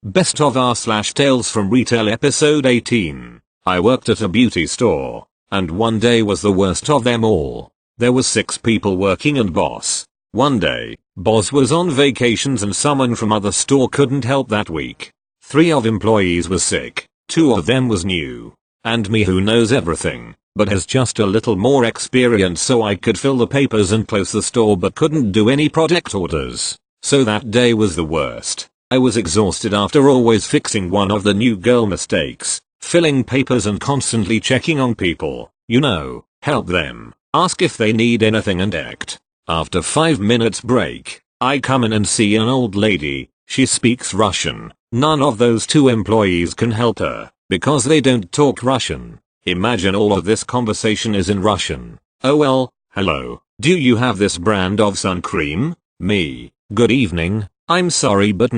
Best of r/Tales from Retail episode 18. I worked at a beauty store, and one day was the worst of them all. There was 6 people working and boss. One day, boss was on vacations and someone from other store couldn't help that week. 3 of employees was sick, 2 of them was new. And me who knows everything, but has just a little more experience, so I could fill the papers and close the store but couldn't do any product orders. So that day was the worst. I was exhausted after always fixing one of the new girl mistakes, filling papers and constantly checking on people, help them, ask if they need anything and act. After 5 minutes break, I come in and see an old lady. She speaks Russian. None of those 2 employees can help her, because they don't talk Russian. Imagine all of this conversation is in Russian. Oh well, hello, do you have this brand of sun cream? Me, good evening. I'm sorry but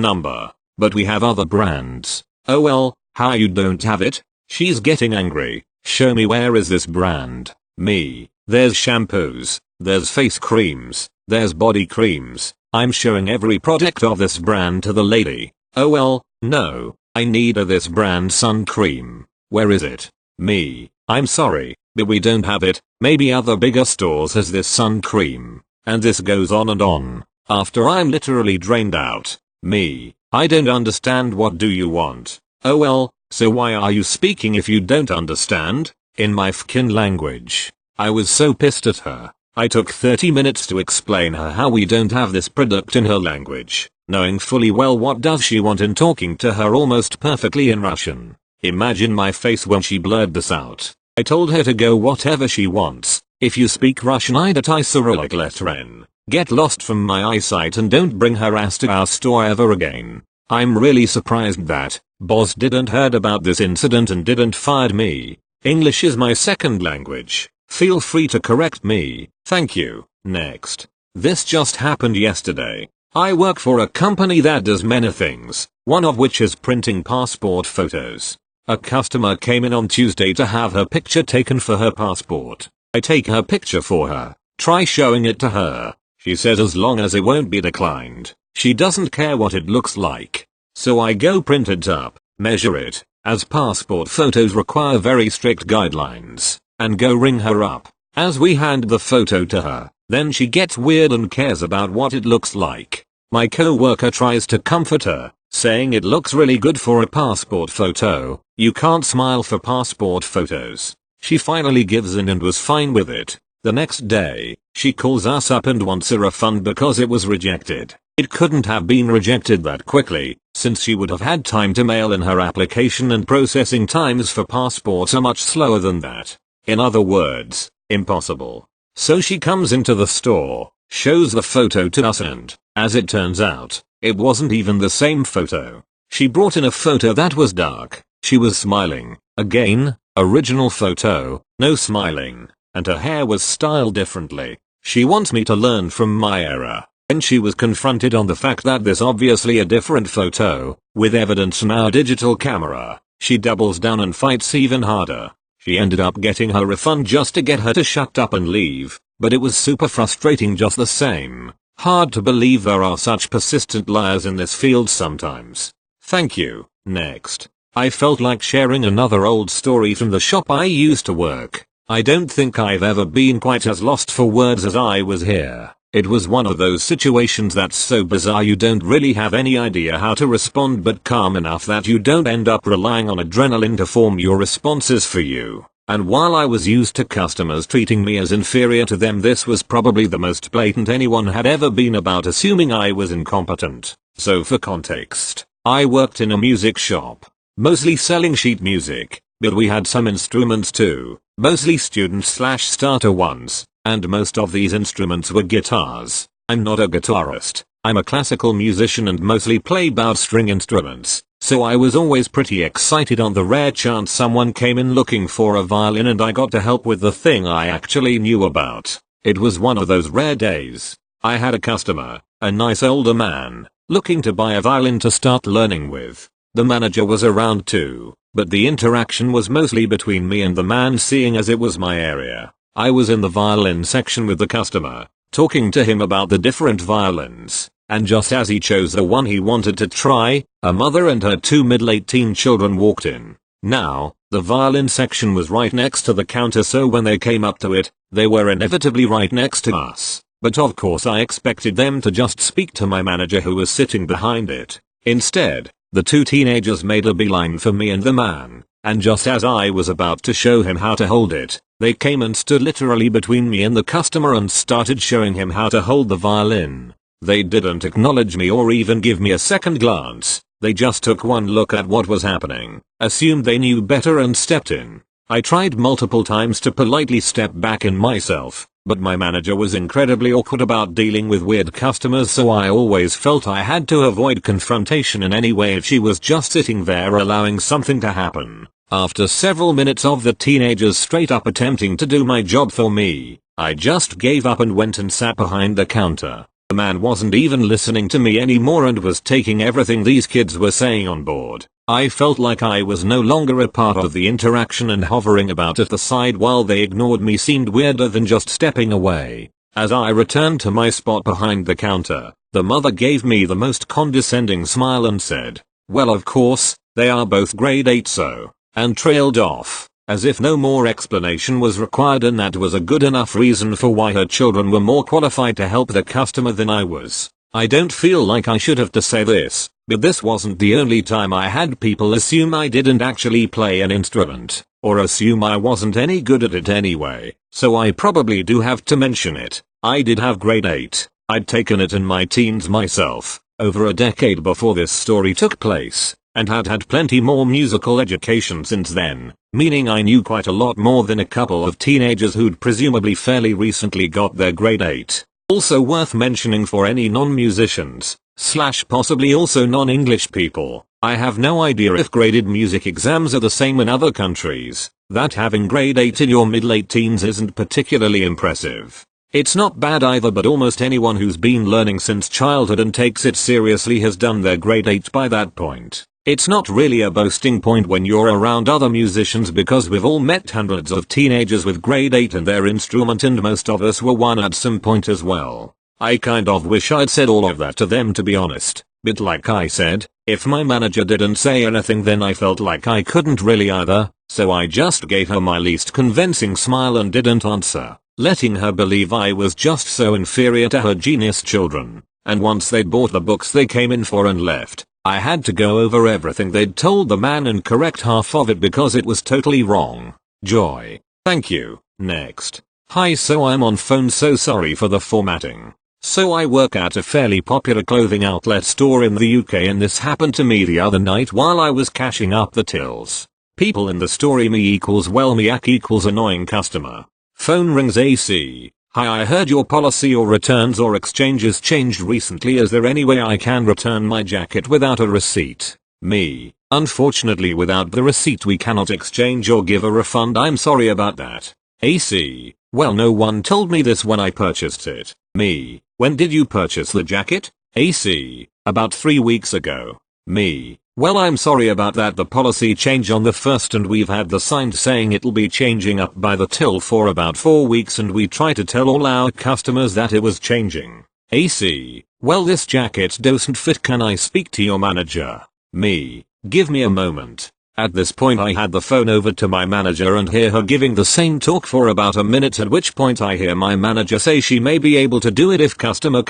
we have other brands. Oh well, how you don't have it? She's getting angry. Show me, where is this brand? Me, there's shampoos, there's face creams, there's body creams. I'm showing every product of this brand to the lady. Oh well, no, I need this brand sun cream. Where is it? Me, I'm sorry, but we don't have it. Maybe other bigger stores has this sun cream. And this goes on and on. After I'm literally drained out. Me, I don't understand, what do you want? Oh well, so why are you speaking if you don't understand? In my fkin language. I was so pissed at her. I took 30 minutes to explain her how we don't have this product in her language, knowing fully well what does she want, and talking to her almost perfectly in Russian. Imagine my face when she blurred this out. I told her to go whatever she wants. If you speak Russian, I Cyrillic letter N. Get lost from my eyesight and don't bring her ass to our store ever again. I'm really surprised that boss didn't heard about this incident and didn't fired me. English is my second language. Feel free to correct me. Thank you. Next. This just happened yesterday. I work for a company that does many things, one of which is printing passport photos. A customer came in on Tuesday to have her picture taken for her passport. I take her picture for her, try showing it to her. She says as long as it won't be declined, she doesn't care what it looks like. So I go print it up, measure it, as passport photos require very strict guidelines, and go ring her up. As we hand the photo to her, then she gets weird and cares about what it looks like. My co-worker tries to comfort her, saying it looks really good for a passport photo. You can't smile for passport photos. She finally gives in and was fine with it. The next day, she calls us up and wants a refund because it was rejected. It couldn't have been rejected that quickly, since she would have had time to mail in her application, and processing times for passports are much slower than that. In other words, impossible. So she comes into the store, shows the photo to us, and, as it turns out, it wasn't even the same photo. She brought in a photo that was dark. She was smiling. Again, original photo, no smiling. And her hair was styled differently. She wants me to learn from my error. When she was confronted on the fact that this obviously a different photo, with evidence from our digital camera, she doubles down and fights even harder. She ended up getting her refund just to get her to shut up and leave, but it was super frustrating just the same. Hard to believe there are such persistent liars in this field sometimes. Thank you. Next. I felt like sharing another old story from the shop I used to work. I don't think I've ever been quite as lost for words as I was here. It was one of those situations that's so bizarre you don't really have any idea how to respond, but calm enough that you don't end up relying on adrenaline to form your responses for you. And while I was used to customers treating me as inferior to them, this was probably the most blatant anyone had ever been about assuming I was incompetent. So for context, I worked in a music shop, mostly selling sheet music, but we had some instruments too, mostly student/starter ones, and most of these instruments were guitars. I'm not a guitarist, I'm a classical musician and mostly play bowstring instruments, so I was always pretty excited on the rare chance someone came in looking for a violin and I got to help with the thing I actually knew about. It was one of those rare days. I had a customer, a nice older man, looking to buy a violin to start learning with. The manager was around too, but the interaction was mostly between me and the man, seeing as it was my area. I was in the violin section with the customer, talking to him about the different violins, and just as he chose the one he wanted to try, a mother and her two mid-late teen children walked in. Now, the violin section was right next to the counter, so when they came up to it, they were inevitably right next to us. But of course I expected them to just speak to my manager who was sitting behind it. Instead, the two teenagers made a beeline for me and the man, and just as I was about to show him how to hold it, they came and stood literally between me and the customer and started showing him how to hold the violin. They didn't acknowledge me or even give me a second glance. They just took one look at what was happening, assumed they knew better and stepped in. I tried multiple times to politely step back in myself, but my manager was incredibly awkward about dealing with weird customers, so I always felt I had to avoid confrontation in any way if she was just sitting there allowing something to happen. After several minutes of the teenagers straight up attempting to do my job for me, I just gave up and went and sat behind the counter. The man wasn't even listening to me anymore and was taking everything these kids were saying on board. I felt like I was no longer a part of the interaction, and hovering about at the side while they ignored me seemed weirder than just stepping away. As I returned to my spot behind the counter, the mother gave me the most condescending smile and said, "Well, of course, they are both grade 8 so," and trailed off, as if no more explanation was required, and that was a good enough reason for why her children were more qualified to help the customer than I was. I don't feel like I should have to say this, but this wasn't the only time I had people assume I didn't actually play an instrument, or assume I wasn't any good at it anyway, so I probably do have to mention it. I did have grade 8, I'd taken it in my teens myself, over a decade before this story took place, and had had plenty more musical education since then, meaning I knew quite a lot more than a couple of teenagers who'd presumably fairly recently got their grade 8. Also worth mentioning for any non-musicians, / possibly also non-English people, I have no idea if graded music exams are the same in other countries, that having grade 8 in your mid-late teens isn't particularly impressive. It's not bad either, but almost anyone who's been learning since childhood and takes it seriously has done their grade 8 by that point. It's not really a boasting point when you're around other musicians, because we've all met hundreds of teenagers with grade 8 in their instrument, and most of us were one at some point as well. I kind of wish I'd said all of that to them, to be honest, but like I said, if my manager didn't say anything then I felt like I couldn't really either, so I just gave her my least convincing smile and didn't answer, letting her believe I was just so inferior to her genius children. And once they'd bought the books they came in for and left, I had to go over everything they'd told the man and correct half of it because it was totally wrong. Joy. Thank you. Next. Hi, so I'm on phone, so sorry for the formatting. So I work at a fairly popular clothing outlet store in the UK, and this happened to me the other night while I was cashing up the tills. People in the story me equals well me ac equals annoying customer. Phone rings. AC. Hi, I heard your policy or returns or exchanges changed recently. Is there any way I can return my jacket without a receipt? Me. Unfortunately, without the receipt we cannot exchange or give a refund. I'm sorry about that. AC. Well, no one told me this when I purchased it. Me. When did you purchase the jacket? AC. About 3 weeks ago. Me. Well, I'm sorry about that. The policy changed on the 1st and we've had the sign saying it'll be changing up by the till for about 4 weeks, and we try to tell all our customers that it was changing. AC. Well, this jacket doesn't fit. Can I speak to your manager? Me. Give me a moment. At this point I had the phone over to my manager and hear her giving the same talk for about a minute, at which point I hear my manager say she may be able to do it if customer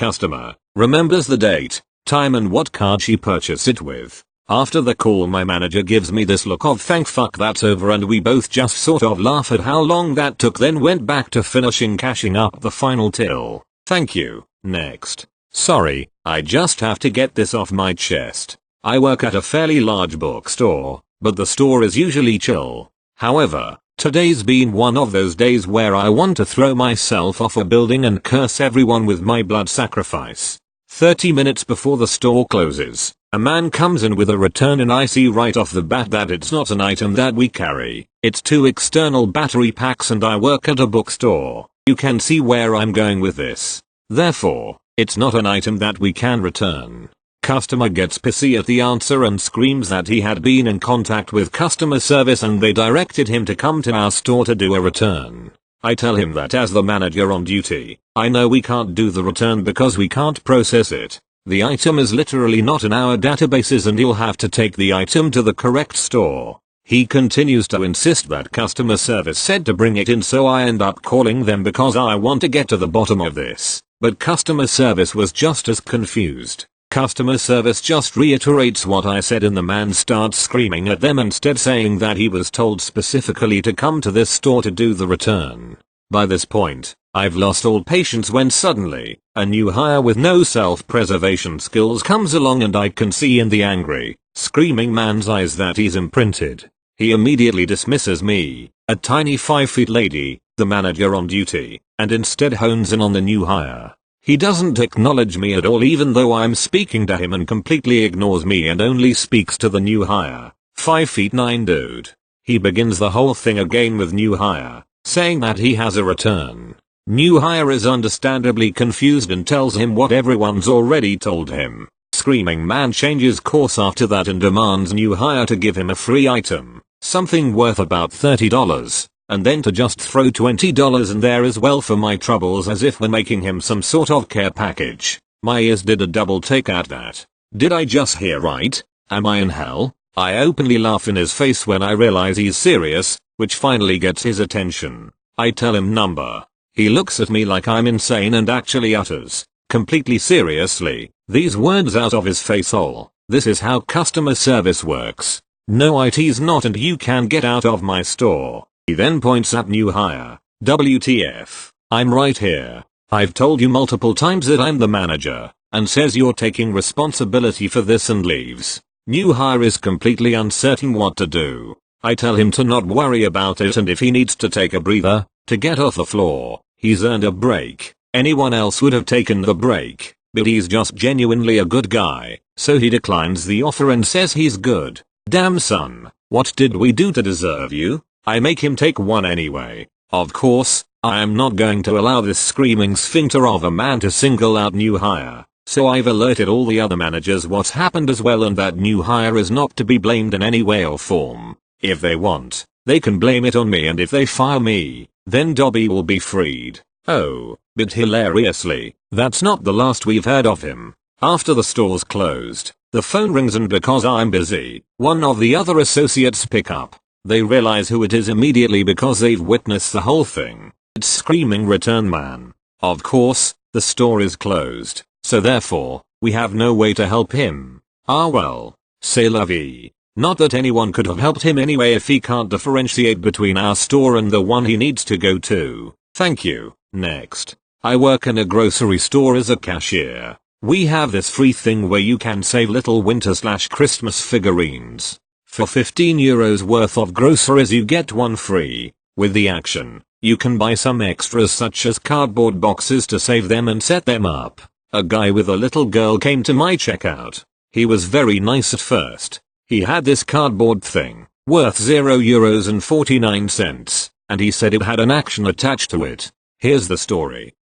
remembers the date, time and what card she purchased it with. After the call my manager gives me this look of thank fuck that's over, and we both just sort of laugh at how long that took, then went back to cashing up the final till. Thank you. Next. Sorry, I just have to get this off my chest. I work at a fairly large bookstore, but the store is usually chill. However, today's been one of those days where I want to throw myself off a building and curse everyone with my blood sacrifice. 30 minutes before the store closes, a man comes in with a return, and I see right off the bat that it's not an item that we carry. It's 2 external battery packs, and I work at a bookstore. You can see where I'm going with this. Therefore, it's not an item that we can return. Customer gets pissy at the answer and screams that he had been in contact with customer service and they directed him to come to our store to do a return. I tell him that as the manager on duty, I know we can't do the return because we can't process it. The item is literally not in our databases and you'll have to take the item to the correct store. He continues to insist that customer service said to bring it in, so I end up calling them because I want to get to the bottom of this. But customer service was just as confused. Customer service just reiterates what I said and the man starts screaming at them, instead saying that he was told specifically to come to this store to do the return. By this point, I've lost all patience when suddenly, a new hire with no self-preservation skills comes along and I can see in the angry, screaming man's eyes that he's imprinted. He immediately dismisses me, a tiny 5 feet lady, the manager on duty, and instead hones in on the new hire. He doesn't acknowledge me at all even though I'm speaking to him, and completely ignores me and only speaks to the new hire, 5'9" dude. He begins the whole thing again with new hire, saying that he has a return. New hire is understandably confused and tells him what everyone's already told him. Screaming man changes course after that and demands new hire to give him a free item, something worth about $30, and then to just throw $20 in there as well for my troubles, as if we're making him some sort of care package. My ears did a double take at that. Did I just hear right? Am I in hell? I openly laugh in his face when I realize he's serious, which finally gets his attention. I tell him number. He looks at me like I'm insane and actually utters, completely seriously, these words out of his face: "Oh, this is how customer service works. No, it's not, and you can get out of my store." He then points at new hire. WTF, I'm right here. I've told you multiple times that I'm the manager, and says you're taking responsibility for this, and leaves. New hire is completely uncertain what to do. I tell him to not worry about it, and if he needs to take a breather, to get off the floor. He's earned a break. Anyone else would have taken the break, but he's just genuinely a good guy, so he declines the offer and says he's good. Damn son, what did we do to deserve you? I make him take one anyway. Of course, I am not going to allow this screaming sphincter of a man to single out new hire, so I've alerted all the other managers what's happened as well, and that new hire is not to be blamed in any way or form. If they want, they can blame it on me, and if they fire me, then Dobby will be freed. Oh, but hilariously, that's not the last we've heard of him. After the store's closed, the phone rings, and because I'm busy, one of the other associates pick up. They realize who it is immediately because they've witnessed the whole thing. It's screaming return man. Of course, the store is closed, so therefore, we have no way to help him. Ah well, c'est la vie. Not that anyone could have helped him anyway if he can't differentiate between our store and the one he needs to go to. Thank you. Next. I work in a grocery store as a cashier. We have this free thing where you can save little winter/Christmas figurines. For €15 worth of groceries you get one free. With the action, you can buy some extras such as cardboard boxes to save them and set them up. A guy with a little girl came to my checkout. He was very nice at first. He had this cardboard thing, worth €0.49, and he said it had an action attached to it. Here's the story.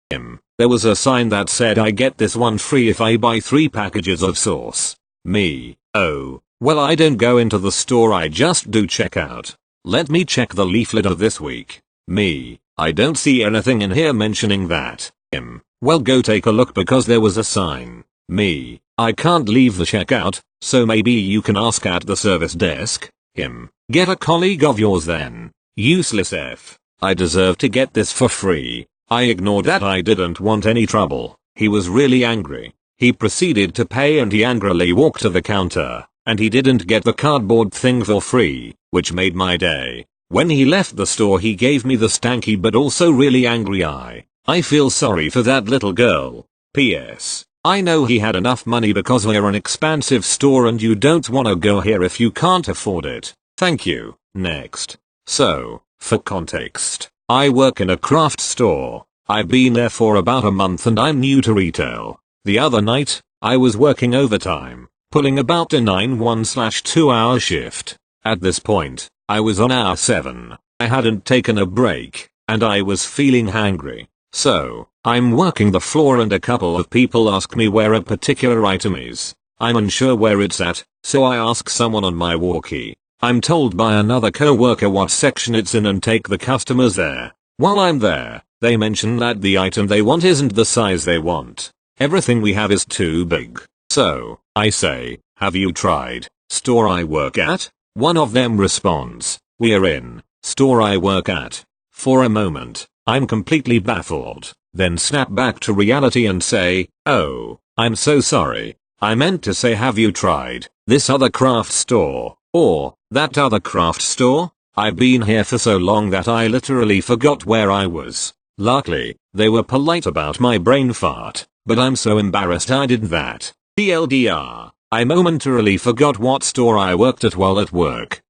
There was a sign that said I get this one free if I buy 3 packages of sauce. Me, oh, well I don't go into the store, I just do checkout. Let me check the leaflet of this week. Me, I don't see anything in here mentioning that. Well go take a look because there was a sign. Me, I can't leave the checkout, so maybe you can ask at the service desk. Get a colleague of yours then. Useless F. I deserve to get this for free. I ignored that. I didn't want any trouble. He was really angry. He proceeded to pay and he angrily walked to the counter, and he didn't get the cardboard thing for free, which made my day. When he left the store he gave me the stanky but also really angry eye. I feel sorry for that little girl. P.S. I know he had enough money because we're an expansive store and you don't wanna go here if you can't afford it. Thank you. Next. So, for context, I work in a craft store. I've been there for about a month and I'm new to retail. The other night, I was working overtime, pulling about a 9-1/2 hour shift. At this point, I was on hour 7. I hadn't taken a break, and I was feeling hangry. So, I'm working the floor and a couple of people ask me where a particular item is. I'm unsure where it's at, so I ask someone on my walkie. I'm told by another co-worker what section it's in and take the customers there. While I'm there, they mention that the item they want isn't the size they want. Everything we have is too big. So, I say, have you tried store I work at? One of them responds, we're in store I work at. For a moment, I'm completely baffled, then snap back to reality and say, oh, I'm so sorry. I meant to say have you tried this other craft store, or that other craft store? I've been here for so long that I literally forgot where I was. Luckily, they were polite about my brain fart, but I'm so embarrassed I did that. TLDR, I momentarily forgot what store I worked at while at work.